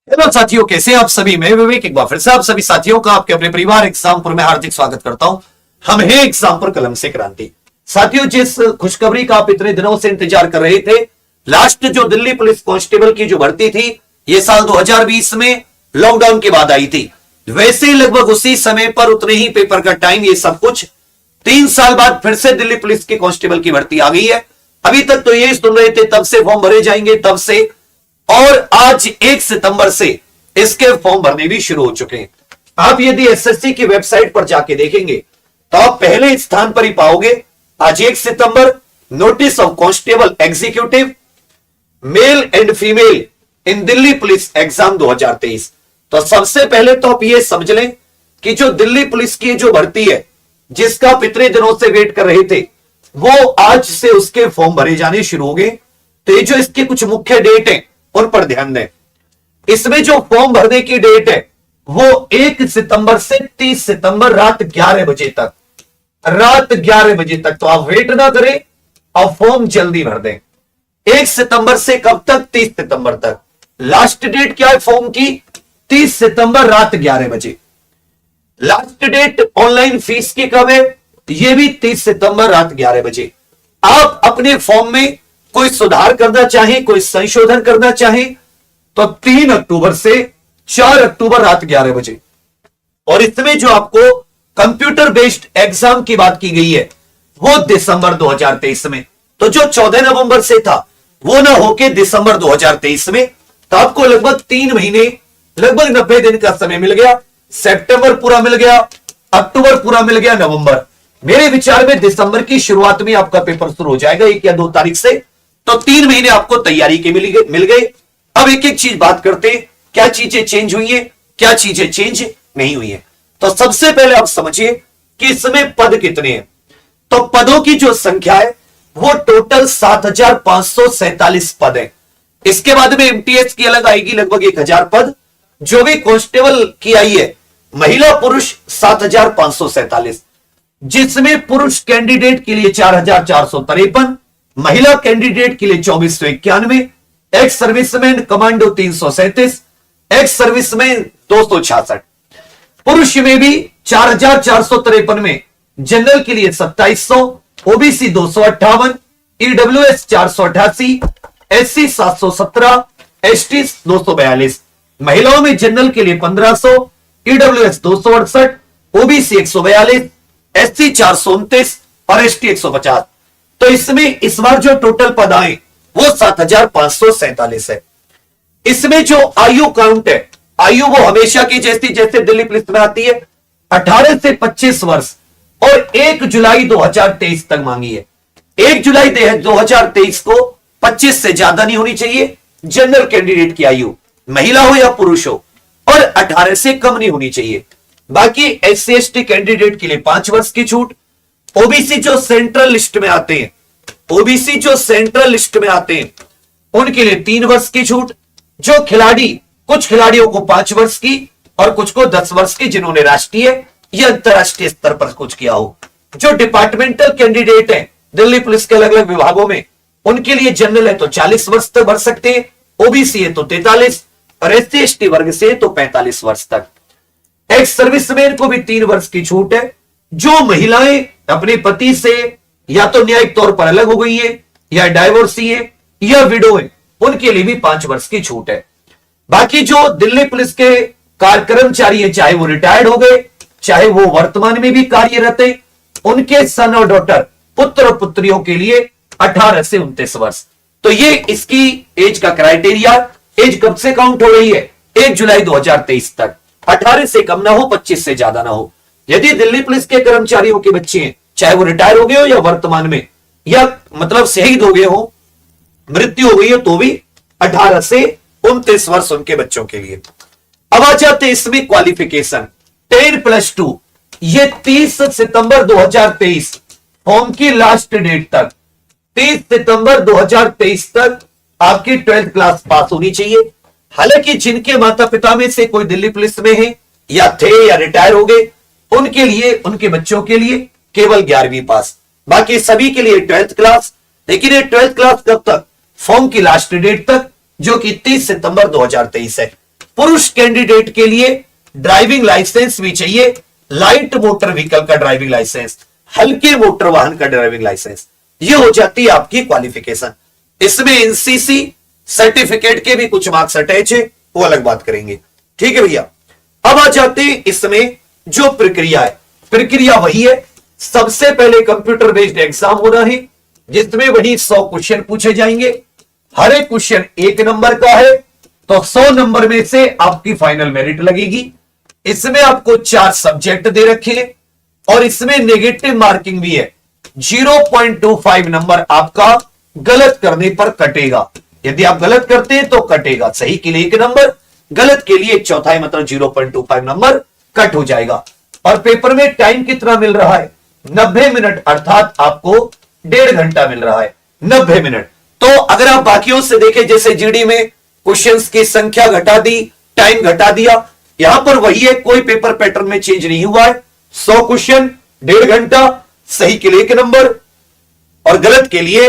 Hello साथियों, कैसे हैं आप सभी। मैं विवेक एक बार फिर से आप सभी साथियों का आपके अपने परिवार एग्जामपुर में हार्दिक स्वागत करता हूं। हम हैं एग्जामपुर कलम से क्रांति। साथियों, जिस खुशखबरी का आप इतने दिनों से इंतजार कर रहे थे, लास्ट जो दिल्ली पुलिस कांस्टेबल की जो भर्ती थी, ये साल 2020 में लॉकडाउन के बाद आई थी। वैसे लगभग उसी समय पर उतने ही पेपर का टाइम, ये सब कुछ 3 साल बाद फिर से दिल्ली पुलिस के कांस्टेबल की भर्ती आ गई है। अभी तक तो ये सुन रहे थे तब से फॉर्म भरे जाएंगे, तब से, और आज 1 सितंबर से इसके फॉर्म भरने भी शुरू हो चुके हैं। आप यदि एसएससी की वेबसाइट पर जाके देखेंगे तो आप पहले स्थान पर ही पाओगे, आज 1 सितंबर, notice of constable executive male and female in Delhi police exam 2023। तो सबसे पहले तो आप ये समझ लें कि जो दिल्ली पुलिस की जो भर्ती है, जिसका आप इतने दिनों से वेट कर रहे थे, वो आज से उसके फॉर्म भरे जाने शुरू हो गए। तो ये जो इसके कुछ मुख्य डेट है उन पर ध्यान दें। इसमें जो फॉर्म भरने की डेट है वो 1 सितंबर से 30 सितंबर रात 11 बजे तक, रात 11 बजे तक। तो आप वेट ना करें और फॉर्म जल्दी भर दें। 1 सितंबर से कब तक? 30 सितंबर तक। लास्ट डेट क्या है फॉर्म की? 30 सितंबर रात 11 बजे। लास्ट डेट ऑनलाइन फीस की कब है? यह भी 30 सितंबर रात 11 बजे। आप अपने फॉर्म में कोई सुधार करना चाहें, कोई संशोधन करना चाहें, तो 3 अक्टूबर से 4 अक्टूबर रात 11 बजे। और इसमें जो आपको कंप्यूटर बेस्ड एग्जाम की बात की गई है वो दिसंबर 2023 में। तो जो 14 नवंबर से था वो ना होके दिसंबर 2023 में। तो आपको लगभग 3 महीने, लगभग 90 दिन का समय मिल गया। सितंबर पूरा मिल गया, अक्टूबर पूरा मिल गया, नवंबर। मेरे विचार में दिसंबर की शुरुआत में आपका पेपर शुरू हो जाएगा 1 या 2 तारीख से। तो 3 महीने आपको तैयारी के मिल गए। अब एक एक चीज बात करते हैं, क्या चीजें चेंज हुई है, क्या चीजें चेंज नहीं हुई है। तो सबसे पहले आप समझिए कि इसमें पद कितने हैं। तो पदों की जो संख्या है वो टोटल 7547 पद है। इसके बाद में एमटीएस की अलग आएगी, लगभग 1000 पद। जो भी कांस्टेबल की आई है, महिला पुरुष 7547, जिसमें पुरुष कैंडिडेट के लिए 4453, महिला कैंडिडेट के लिए 2491, ex serviceman commando 337, ex serviceman 266। पुरुष में भी 4453 में जनरल के लिए 2700, ओबीसी 258, ईडब्ल्यूएस 488, एससी 717, एसटी 242। महिलाओं में जनरल के लिए 1500, ईडब्ल्यूएस 268, ओबीसी 142, एससी 429 और एसटी 150। तो इसमें इस बार जो टोटल पद आए वो 7547 है। इसमें जो आयु काउंट है, आयु वो हमेशा की जैसे दिल्ली पुलिस में आती है, 18 से 25 वर्ष, और 1 जुलाई 2023 तक मांगी है। 1 जुलाई 2023 को 25 से ज्यादा नहीं होनी चाहिए जनरल कैंडिडेट की आयु, महिला हो या पुरुष हो, और 18 से कम नहीं होनी चाहिए। बाकी एससी एसटी कैंडिडेट के लिए 5 वर्ष की छूट। ओबीसी जो सेंट्रल लिस्ट में आते हैं, ओबीसी जो सेंट्रल लिस्ट में आते हैं, उनके लिए 3 वर्ष की छूट। जो खिलाड़ी, कुछ खिलाड़ियों को 5 वर्ष की और कुछ को 10 वर्ष की, जिन्होंने राष्ट्रीय या अंतरराष्ट्रीय स्तर पर कुछ किया हो। जो डिपार्टमेंटल कैंडिडेट हैं दिल्ली पुलिस के अलग अलग विभागों में, उनके लिए जनरल है तो 40 वर्ष तक भर सकते हैं, ओबीसी है तो 43, और एससी एसटी वर्ग से तो 45 वर्ष तक। एक्स सर्विसमैन को भी 3 वर्ष की छूट है। जो महिलाएं अपने पति से या तो न्यायिक तौर पर अलग हो गई है, या डाइवोर्सी है, या विडो है, उनके लिए भी 5 वर्ष की छूट है। बाकी जो दिल्ली पुलिस के कर्मचारी है, चाहे वो रिटायर्ड हो गए, चाहे वो वर्तमान में भी कार्यरत है, उनके सन और डॉटर, पुत्र और पुत्रियों के लिए 18 से 29 वर्ष। तो ये इसकी एज का क्राइटेरिया। एज कब से काउंट हो रही है? 1 जुलाई 2023 तक। 18 से कम ना हो, 25 से ज्यादा ना हो। यदि दिल्ली पुलिस के कर्मचारियों के बच्चे हैं, चाहे वो रिटायर हो गए हो या वर्तमान में, या मतलब शहीद हो गए हो, मृत्यु हो गई हो, तो भी 18 से 29 वर्ष उनके बच्चों के लिए। अब आ जाते इसमें क्वालिफिकेशन 10+2। ये 30 सितंबर 2023 फॉर्म की लास्ट डेट तक, 30 सितंबर 2023 तक आपकी 12th क्लास पास होनी चाहिए। हालांकि जिनके माता पिता में से कोई दिल्ली पुलिस में है, या थे, या रिटायर हो गए, उनके लिए, उनके बच्चों के लिए केवल 11वीं पास, बाकी सभी के लिए 12th क्लास। लेकिन ये 12th क्लास कब तक? फॉर्म की लास्ट डेट तक, जो कि 30 सितंबर 2023 है। पुरुष कैंडिडेट के लिए ड्राइविंग लाइसेंस भी चाहिए, लाइट मोटर व्हीकल का ड्राइविंग लाइसेंस, हल्के मोटर वाहन का ड्राइविंग लाइसेंस, ये हो जाती है आपकी क्वालिफिकेशन। इसमें एनसीसी सर्टिफिकेट के भी कुछ मार्क्स अटैच है, वो अलग बात करेंगे। ठीक है भैया, अब आ जाते हैं इसमें जो प्रक्रिया है, प्रक्रिया वही है, सबसे पहले कंप्यूटर बेस्ड एग्जाम होना है, जिसमें वही 100 क्वेश्चन पूछे जाएंगे। हर एक क्वेश्चन 1 नंबर का है, तो 100 नंबर में से आपकी फाइनल मेरिट लगेगी। इसमें आपको 4 सब्जेक्ट दे रखे हैं और इसमें नेगेटिव मार्किंग भी है। 0.25 नंबर आपका गलत करने पर कटेगा। यदि आप गलत करते हैं तो कटेगा, सही के लिए 1 नंबर, गलत के लिए 1/4 मतलब 0.25 नंबर कट हो जाएगा। और पेपर में टाइम कितना मिल रहा है? 90 मिनट, अर्थात आपको 1.5 घंटा मिल रहा है, 90 मिनट। तो अगर आप बाकियों से देखें, जैसे जीडी में क्वेश्चंस की संख्या घटा दी, टाइम घटा दिया, यहां पर वही है, कोई पेपर पैटर्न में चेंज नहीं हुआ है। 100 क्वेश्चन 1.5 घंटा, सही के लिए 1 नंबर और गलत के लिए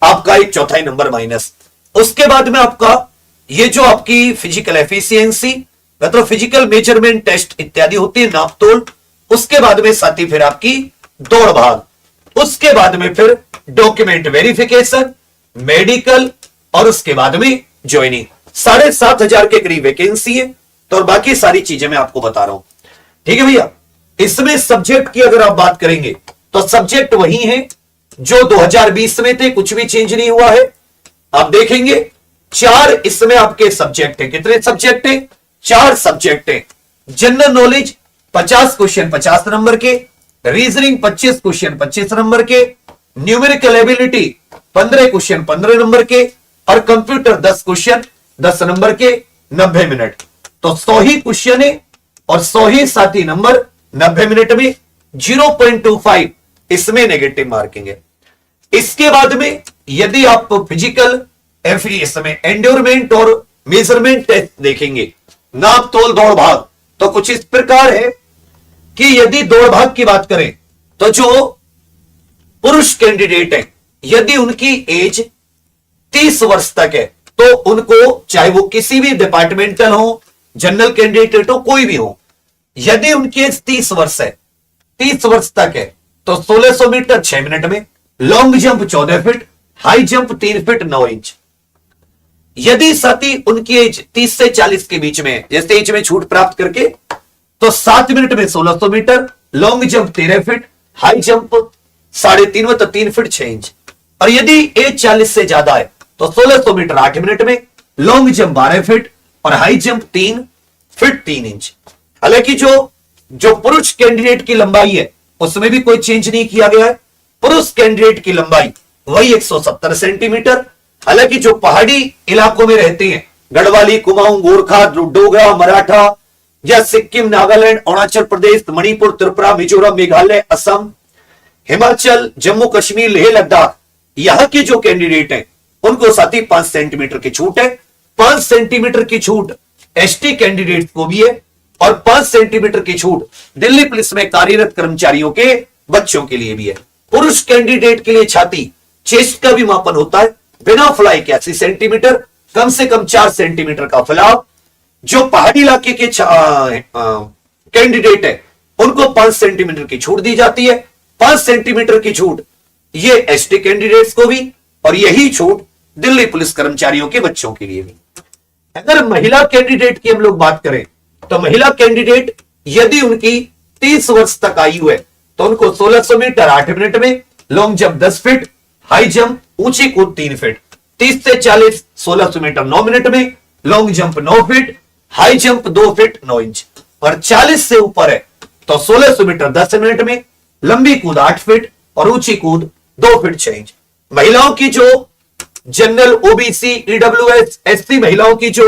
आपका 1/4 नंबर माइनस। उसके बाद में आपका ये जो आपकी फिजिकल एफिशिएंसी मतलब फिजिकल मेजरमेंट टेस्ट इत्यादि होती है, नाप तोल। उसके बाद में साथ ही फिर आपकी दौड़ भाग, उसके बाद में फिर डॉक्यूमेंट वेरिफिकेशन, मेडिकल और उसके बाद में ज्वाइनिंग। 7,500 के करीब वैकेंसी है, तो और बाकी सारी चीजें मैं आपको बता रहा हूं। ठीक है भैया, इसमें सब्जेक्ट की अगर आप बात करेंगे तो सब्जेक्ट वही है जो 2020 में थे, कुछ भी चेंज नहीं हुआ है। आप देखेंगे 4 इसमें आपके सब्जेक्ट है। कितने सब्जेक्ट है? 4 सब्जेक्ट है। जनरल नॉलेज 50 क्वेश्चन 50 नंबर के, रीजनिंग 25 क्वेश्चन 25 नंबर के, न्यूमेरिकल एबिलिटी 15 क्वेश्चन 15 नंबर के और कंप्यूटर 10 क्वेश्चन 10 नंबर के, 90 मिनट। तो 100 ही क्वेश्चन है और 100 ही साथी नंबर 90 मिनट में। 0.25 इसमें नेगेटिव मार्किंग है। इसके बाद में यदि आप फिजिकल इसमें एंड्योरमेंट और मेजरमेंट टेस्ट देखेंगे, नाप तोल दौड़ भाग, तो कुछ इस प्रकार है कि यदि दौड़ भाग की बात करें तो जो पुरुष कैंडिडेट है, यदि उनकी एज 30 वर्ष तक है तो उनको, चाहे वो किसी भी डिपार्टमेंटल हो, जनरल कैंडिडेट हो, कोई भी हो, यदि उनकी एज 30 वर्ष है, 30 वर्ष तक है, तो 1600 मीटर 6 मिनट में, long jump 14 feet, high jump 3 feet 9 inch. यदि साथी उनकी एज 30 से 40 के बीच में है, जैसे एज में छूट प्राप्त करके, तो 7 मिनट में 1600 metre, long jump 13 feet, high jump 3.5 मतलब 3 फीट 6 इंच। और यदि एज 40 से ज्यादा है तो 1600 मीटर 8 मिनट में, लॉन्ग जंप 12 फीट और हाई जंप 3 फीट 3 इंच। हालांकि जो पुरुष कैंडिडेट की लंबाई है उसमें भी कोई चेंज नहीं किया गया है। पुरुष कैंडिडेट की लंबाई वही 170 सेंटीमीटर। हालांकि जो पहाड़ी इलाकों में रहते हैं, गढ़वाली, कुमाऊं, गोरखा, डोगरा, मराठा या सिक्किम, नागालैंड, अरुणाचल प्रदेश, मणिपुर, त्रिपुरा, मिजोरम, मेघालय, असम, हिमाचल, जम्मू कश्मीर, लेह लद्दाख, यहां के जो कैंडिडेट हैं उनको साथ ही 5 सेंटीमीटर की छूट है। 5 सेंटीमीटर की छूट एसटी कैंडिडेट को भी है और 5 सेंटीमीटर की छूट दिल्ली पुलिस में कार्यरत कर्मचारियों के बच्चों के लिए भी है। पुरुष कैंडिडेट के लिए छाती चेस्ट का भी मापन होता है, बिना फुलाई 81 सेंटीमीटर, कम से कम 4 सेंटीमीटर का फैलाव। जो पहाड़ी इलाके के कैंडिडेट है उनको 5 सेंटीमीटर की छूट दी जाती है। 5 सेंटीमीटर की छूट ये एसटी कैंडिडेट्स को भी, और यही छूट दिल्ली पुलिस कर्मचारियों के बच्चों के लिए भी। अगर महिला कैंडिडेट की हम लोग बात करें तो महिला कैंडिडेट यदि उनकी 30 वर्ष तक आयु है तो उनको 1600 मीटर 8 मिनट में, long jump 10 feet, high jump ऊंची कूद 3 फीट, 30 से 40 1600 मीटर 9 मिनट में, long jump 9 feet, high jump 2 feet 9 inch. और 40 से ऊपर है तो 1600 मीटर 10 मिनट में, लंबी कूद 8 फीट और ऊंची कूद 2 फीट 6 इंच। महिलाओं की जो जनरल, ओबीसी, ईडब्ल्यूएस, एससी महिलाओं की जो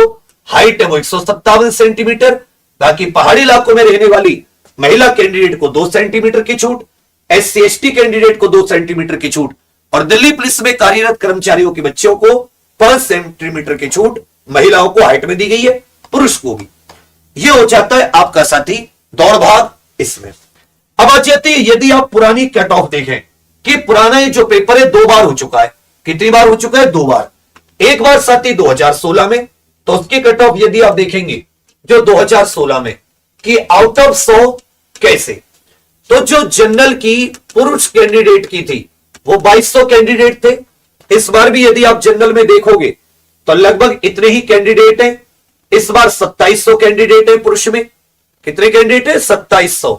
हाइट है वो 157 सेंटीमीटर। बाकी पहाड़ी इलाकों में रहने वाली महिला कैंडिडेट को 2 सेंटीमीटर की छूट, एससी एसटी कैंडिडेट को 2 सेंटीमीटर की छूट और दिल्ली पुलिस में कार्यरत कर्मचारियों के बच्चों को 5 सेंटीमीटर की छूट महिलाओं को हाइट में दी गई है, पुरुष को भी। यह हो जाता है आपका साथी दौड़ भाग। इसमें अब आ जाती है, यदि आप पुरानी कट ऑफ देखें कि पुराना ये जो पेपर है 2 बार हो चुका है। कितनी बार हो चुका है? 2 बार। एक बार साथी 2016 में, तो उसकी कट ऑफ यदि आप देखेंगे जो 2016 में कि आउट ऑफ 100 कैसे, तो जो जनरल की पुरुष कैंडिडेट की थी वो 2200 कैंडिडेट थे। इस बार भी यदि आप जनरल में देखोगे तो लगभग इतने ही कैंडिडेट हैं। इस बार 2700 कैंडिडेट है पुरुष में। कितने कैंडिडेट है? 2700।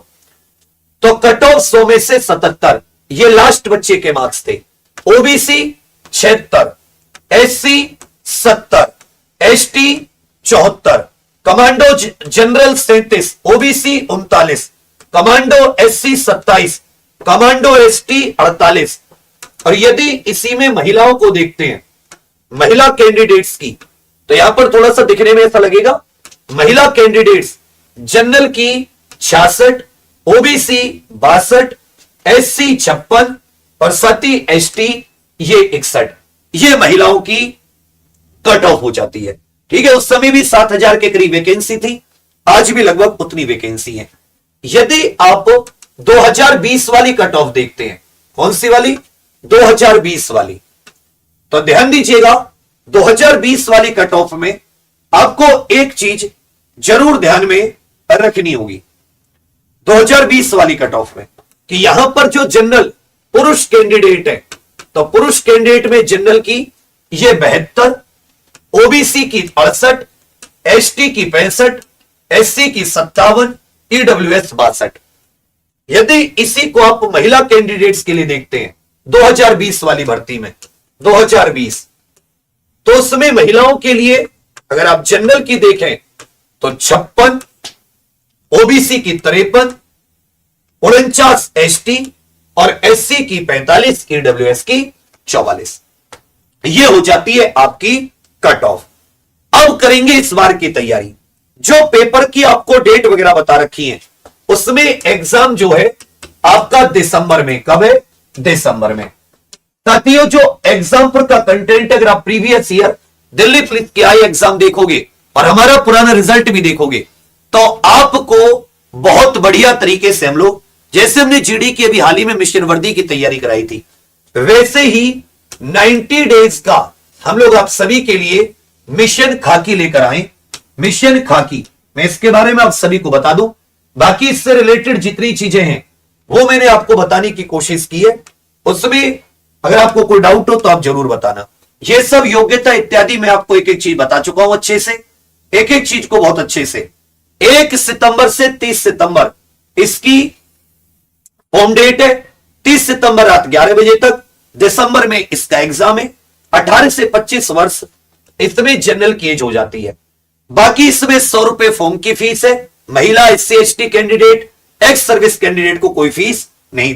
तो कट ऑफ 100 में से 77 ये लास्ट बच्चे के मार्क्स थे। OBC 76, SC 70, ST 74, commando general 37, OBC 39, commando SC 27, commando ST 48। और यदि इसी में महिलाओं को देखते हैं, महिला कैंडिडेट्स की, तो यहां पर थोड़ा सा दिखने में ऐसा लगेगा, महिला कैंडिडेट्स जनरल की 66, ओबीसी 62, एससी 56 और साथ ही एसटी ये 61, ये महिलाओं की कट ऑफ हो जाती है। ठीक है, उस समय भी 7000 के करीब वैकेंसी थी, आज भी लगभग उतनी वैकेंसी है। यदि आप 2020 वाली कट ऑफ देखते हैं, कौन सी वाली? 2020 वाली, तो ध्यान दीजिएगा 2020 वाली कट ऑफ में आपको एक चीज जरूर ध्यान में रखनी होगी 2020 वाली कट ऑफ में, कि यहां पर जो जनरल पुरुष कैंडिडेट है, तो पुरुष कैंडिडेट में जनरल की ये 72, ओबीसी की 68, एसटी की 65, एससी की 57, ईडब्ल्यूएस 62। यदि इसी को आप महिला कैंडिडेट्स के लिए देखते हैं 2020 वाली भर्ती में, 2020, तो उसमें महिलाओं के लिए अगर आप जनरल की देखें तो 56, ओबीसी की 53, 49 एसटी और एससी की 45, ईडब्ल्यूएस की 44। ये हो जाती है आपकी कट ऑफ। अब करेंगे इस बार की तैयारी। जो पेपर की आपको डेट वगैरह बता रखी है, उसमें एग्जाम जो है आपका दिसंबर में। कब है? दिसंबर में। साथियों, जो एग्जाम का कंटेंट अगर आप प्रीवियस ईयर दिल्ली पुलिस के आई एग्जाम देखोगे और हमारा पुराना रिजल्ट भी देखोगे, तो आपको बहुत बढ़िया तरीके से हम लोग, जैसे हमने जीडी की अभी हाल ही में मिशन वर्दी की तैयारी कराई थी, वैसे ही 90 डेज का हम लोग आप सभी के लिए मिशन खाकी लेकर आए। मिशन खाकी, मैं इसके बारे में आप सभी को बता दूं, बाकी इससे रिलेटेड जितनी चीजें हैं वो मैंने आपको बताने की कोशिश की है। उसमें अगर आपको कोई डाउट हो तो आप जरूर बताना। ये सब योग्यता इत्यादि मैं आपको एक एक चीज बता चुका हूं अच्छे से, एक एक चीज को बहुत अच्छे से। 1 सितंबर से 30 सितंबर इसकी होम डेट है। 30 सितंबर रात 11 बजे तक। दिसंबर में इसका एग्जाम है। 18 से 25 वर्ष इसमें जनरल की एज हो जाती है। बाकी इसमें 100 रुपए फॉर्म की फीस है। महिला, SC ST candidate, ex service candidate को कोई फीस नहीं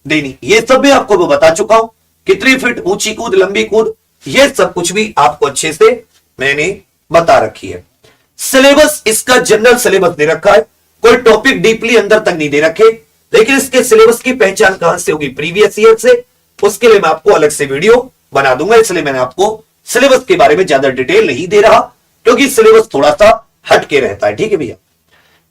देनी। ये सब मैं आपको बता चुका हूं। कितनी फीट ऊंची कूद, लंबी कूद, ये सब कुछ भी आपको अच्छे से मैंने बता रखी है। सिलेबस इसका जनरल सिलेबस दे रखा है, कोई टॉपिक डीपली अंदर तक नहीं दे रखे, लेकिन इसके सिलेबस की पहचान कहां से होगी? प्रीवियस ईयर से। उसके लिए मैं आपको अलग से वीडियो बना दूंगा, इसलिए मैंने आपको सिलेबस के बारे में ज्यादा डिटेल नहीं दे रहा, क्योंकि सिलेबस थोड़ा सा हटके रहता है। ठीक है भैया।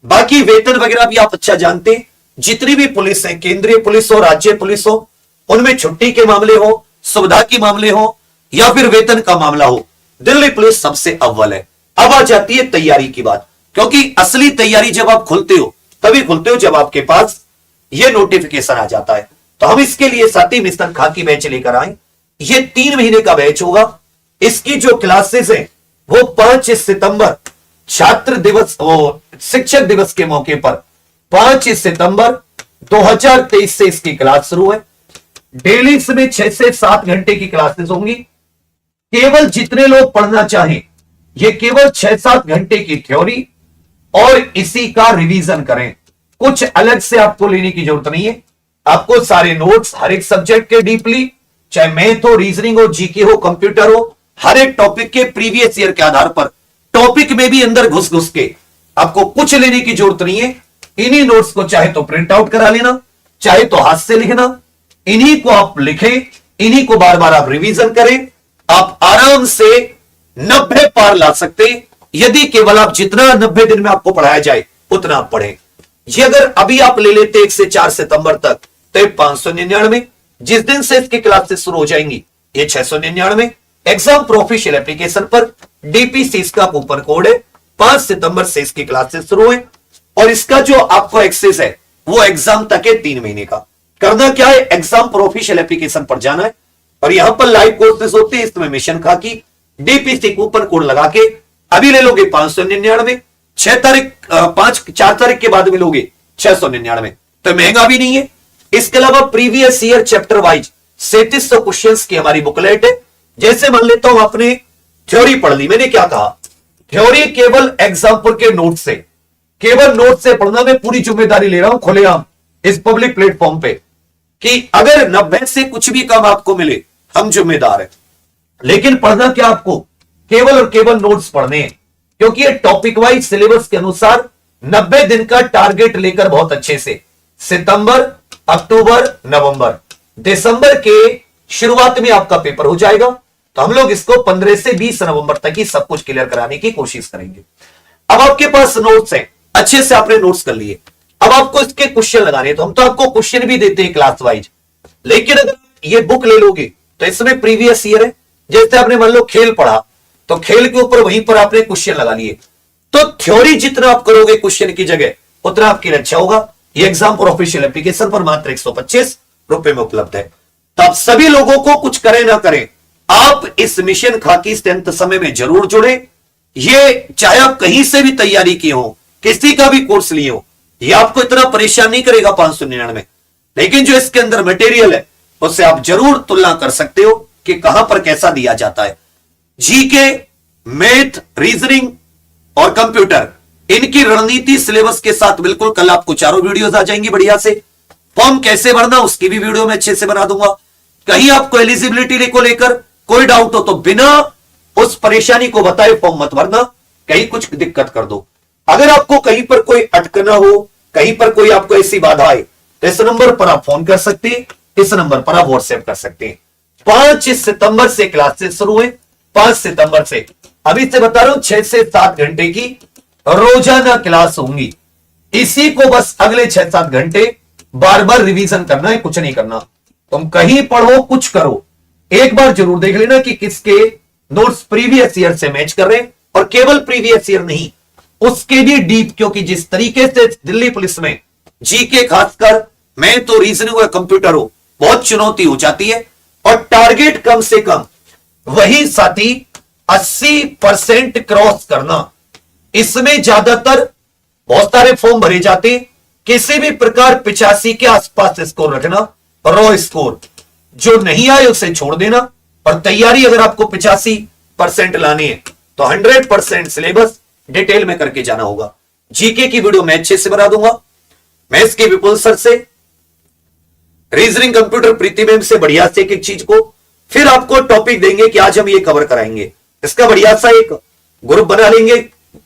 बाकी वेतन वगैरह भी आप अच्छा जानते हैं। जितनी भी पुलिस है, केंद्रीय पुलिस हो, राज्य पुलिस हो, उनमें छुट्टी के मामले हो, सुविधा के मामले हो या फिर वेतन का मामला हो, दिल्ली पुलिस सबसे अव्वल है। अब आ जाती है तैयारी की बात, क्योंकि असली तैयारी जब आप खुलते हो तभी खुलते हो जब आपके पास ये नोटिफिकेशन आ जाता है। तो हम इसके लिए साथी मिशन खाकी बैच लेकर आए। ये 3 महीने का बैच होगा। इसकी जो क्लासेस है वो 5 सितंबर छात्र दिवस, शिक्षक दिवस के मौके पर 5 सितंबर 2023 से इसकी क्लास शुरू है। डेली इसमें 6 से 7 घंटे की क्लासेस होंगी। केवल जितने लोग पढ़ना चाहें, ये केवल 6-7 घंटे की थ्योरी और इसी का रिवीजन करें। कुछ अलग से आपको लेने की जरूरत नहीं है। आपको सारे नोट्स हर एक सब्जेक्ट के डीपली, चाहे मैथ हो, रीजनिंग हो, जीके हो, कंप्यूटर हो, हर एक टॉपिक के प्रीवियस ईयर के आधार पर टॉपिक में भी अंदर घुस घुस के आपको कुछ लेने की जरूरत नहीं है। इन्हीं नोट्स को चाहे तो प्रिंट आउट करा लेना, चाहे तो हाथ से लिखना, इन्हीं को आप लिखें, इन्हीं को बार बार आप रिवीजन करें। आप आराम से 90 पार ला सकते हैं, यदि केवल आप जितना 90 दिन में आपको पढ़ाया जाए उतना आप पढ़ें। ये अगर अभी आप ले लेते 1 से 4 सितंबर तक, तो 599, जिस दिन से इसकी क्लासेस शुरू हो जाएंगी ये 699। एग्जाम प्रोफेशनल एप्लीकेशन पर डीपीसी का कूपन कोड है 5 सितंबर से इसकी क्लासेस शुरू है और इसका जो आपको एक्सेस है वो एग्जाम तक है 3 महीने का। करना क्या है, एग्जाम पर ऑफिशियल एप्लीकेशन पर जाना है और यहां पर लाइव कोर्सेज होते हैं। इसमें मिशन खाकी डीपीसी कूपन कोड लगा के अभी ले लोगे 599, 4 तारीख के बाद मिलोगे 699, तो महंगा भी नहीं है। इसके अलावा previous year chapter wise 3700 questions की हमारी बुकलेट है। जैसे मान लेता हूं आपने थ्योरी पढ़ ली, मैंने क्या कहा, थ्योरी केवल एग्जाम्पल के नोट से, केवल नोट से पढ़ना। मैं पूरी जिम्मेदारी ले रहा हूं खुलेआम इस पब्लिक प्लेटफॉर्म पे कि अगर 90 से कुछ भी कम आपको मिले हम जिम्मेदार हैं, लेकिन पढ़ना क्या आपको, केवल और केवल नोट्स पढ़ने हैं, क्योंकि ये टॉपिक वाइज सिलेबस के अनुसार 90 दिन का टारगेट लेकर बहुत अच्छे से सितंबर, अक्टूबर, नवंबर, दिसंबर के शुरुआत में आपका पेपर हो जाएगा। तो हम लोग इसको 15 से 20 नवंबर तक ही सब कुछ क्लियर कराने की कोशिश करेंगे। अब आपके पास नोट्स हैं, अच्छे से आपने नोट्स कर लिए, अब आपको इसके क्वेश्चन लगाने हैं। तो हम तो आपको क्वेश्चन भी देते हैं क्लास वाइज, लेकिन अगर ये बुक ले लोगे तो इसमें प्रीवियस ईयर है। जैसे आपने मान लो खेल पढ़ा तो खेल के ऊपर वहीं पर आपने क्वेश्चन लगा लिए, तो थ्योरी जितना आप करोगे क्वेश्चन की जगह उतना आपके लिए अच्छा होगा। ये एग्जाम पर ऑफिशियल एप्लीकेशन पर मात्र 125 रुपए में उपलब्ध है। तो आप सभी लोगों को कुछ करें ना करें, आप इस मिशन खाकी से अंत समय में जरूर जुड़े। ये चाहे आप कहीं से भी तैयारी किए हो, किसी का भी कोर्स लिए हो, ये आपको इतना परेशान नहीं करेगा 599, लेकिन जो इसके अंदर मटेरियल है उससे आप जरूर तुलना कर सकते हो कि कहां पर कैसा दिया जाता है। जीके, मैथ, रीजनिंग और कंप्यूटर, इनकी रणनीति सिलेबस के साथ बिल्कुल कल आपको चारों वीडियोस आ जाएंगी बढ़िया से। फॉर्म कैसे भरना उसकी भी वीडियो में अच्छे से बना दूंगा। कहीं आपको एलिजिबिलिटी को लेकर कोई डाउट हो तो बिना उस परेशानी को बताए फॉर्म मत भरना, कहीं कुछ दिक्कत कर दो। अगर आपको कहीं पर कोई अटकना हो, कहीं पर कोई आपको ऐसी बाधा आए तो इस नंबर पर आप फोन कर सकते हैं, इस नंबर पर आप व्हाट्सएप कर सकते हैं। 5 सितंबर से क्लासेस शुरू है, 5 सितंबर से। अभी से बता रहा हूं 6 से 7 घंटे की रोजाना क्लास होंगी। इसी को बस अगले 6-7 घंटे बार बार रिवीजन करना है, कुछ नहीं करना। तुम कहीं पढ़ो कुछ करो, एक बार जरूर देख लेना कि किसके नोट्स प्रीवियस ईयर से मैच कर रहे हैं, और केवल प्रीवियस ईयर नहीं उसके भी डीप, क्योंकि जिस तरीके से दिल्ली पुलिस में जीके खासकर मैं तो रीजनिंग और कंप्यूटर हो बहुत चुनौती हो जाती है, और टारगेट कम से कम वही साथी 80% क्रॉस करना। इसमें ज्यादातर बहुत सारे फॉर्म भरे जाते, किसी भी प्रकार 85 के आसपास स्कोर रखना, रॉ स्कोर जो नहीं आए उसे छोड़ देना, और तैयारी अगर आपको 85% लानी है तो 100% सिलेबस डिटेल में करके जाना होगा। जीके की वीडियो मैं अच्छे से बना दूंगा, मैथ्स के विपुल सर से, रीजनिंग कंप्यूटर प्रीति मैम से बढ़िया से एक चीज को, फिर आपको टॉपिक देंगे कि आज हम ये कवर कराएंगे। इसका बढ़िया सा एक ग्रुप बना लेंगे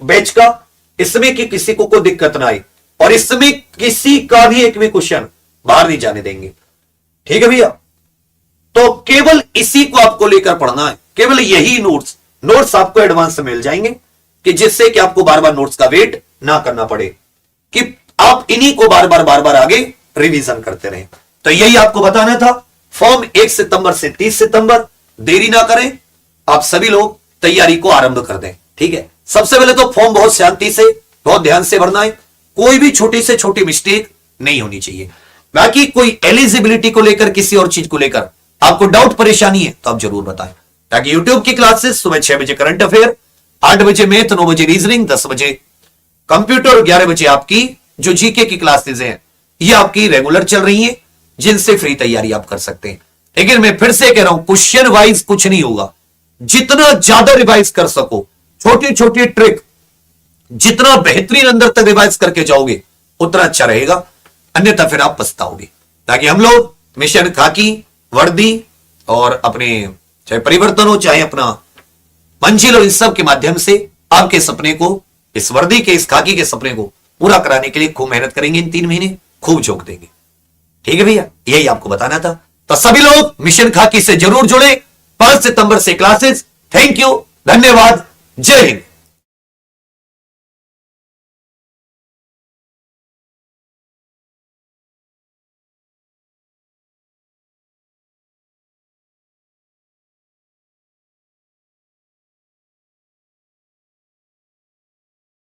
बैच का, इसमें कि किसी को कोई दिक्कत ना आए, और इसमें किसी का भी एक भी क्वेश्चन बाहर नहीं जाने देंगे। ठीक है भैया, तो केवल इसी को आपको लेकर पढ़ना है, केवल यही नोट्स आपको एडवांस में मिल जाएंगे, कि जिससे कि आपको बार बार नोट्स का वेट ना करना पड़े, कि आप इन्हीं को बार बार आगे रिवीजन करते रहें। तो यही आपको बताना था। फॉर्म 1 सितंबर से 30 सितंबर, देरी ना करें, आप सभी लोग तैयारी को आरंभ कर दें। ठीक है, सबसे पहले तो फॉर्म बहुत शांति से बहुत ध्यान से भरना है, कोई भी छोटी से छोटी मिस्टेक नहीं होनी चाहिए। बाकी कोई एलिजिबिलिटी को लेकर, किसी और चीज को लेकर आपको डाउट परेशानी है तो आप जरूर बताएं, ताकि यूट्यूब की क्लासेस सुबह 6 बजे करंट अफेयर, 8 बजे मैथ, 9 बजे रीजनिंग, 10 बजे कंप्यूटर, 11 बजे आपकी जो जीके की क्लासेस हैं ये आपकी रेगुलर चल रही हैं, जिनसे फ्री तैयारी आप कर सकते हैं। लेकिन मैं फिर से कह रहा हूं, क्वेश्चन वाइज कुछ नहीं होगा, जितना ज्यादा रिवाइज कर सको, छोटी छोटी ट्रिक जितना बेहतरीन अंदर तक रिवाइज करके जाओगे उतना अच्छा रहेगा, अन्यथा फिर आप पछताओगे। ताकि हम लोग मिशन खाकी, वर्दी और अपने चाहे परिवर्तन हो चाहे अपना मंजिल, और इस सब के माध्यम से आपके सपने को, इस वर्दी के, इस खाकी के सपने को पूरा कराने के लिए खूब मेहनत करेंगे। इन 3 महीने खूब झोंक देंगे। ठीक है भैया, यही आपको बताना था। तो सभी लोग मिशन खाकी से जरूर जुड़े। 5 सितंबर से क्लासेस। थैंक यू, धन्यवाद, जय हिंद।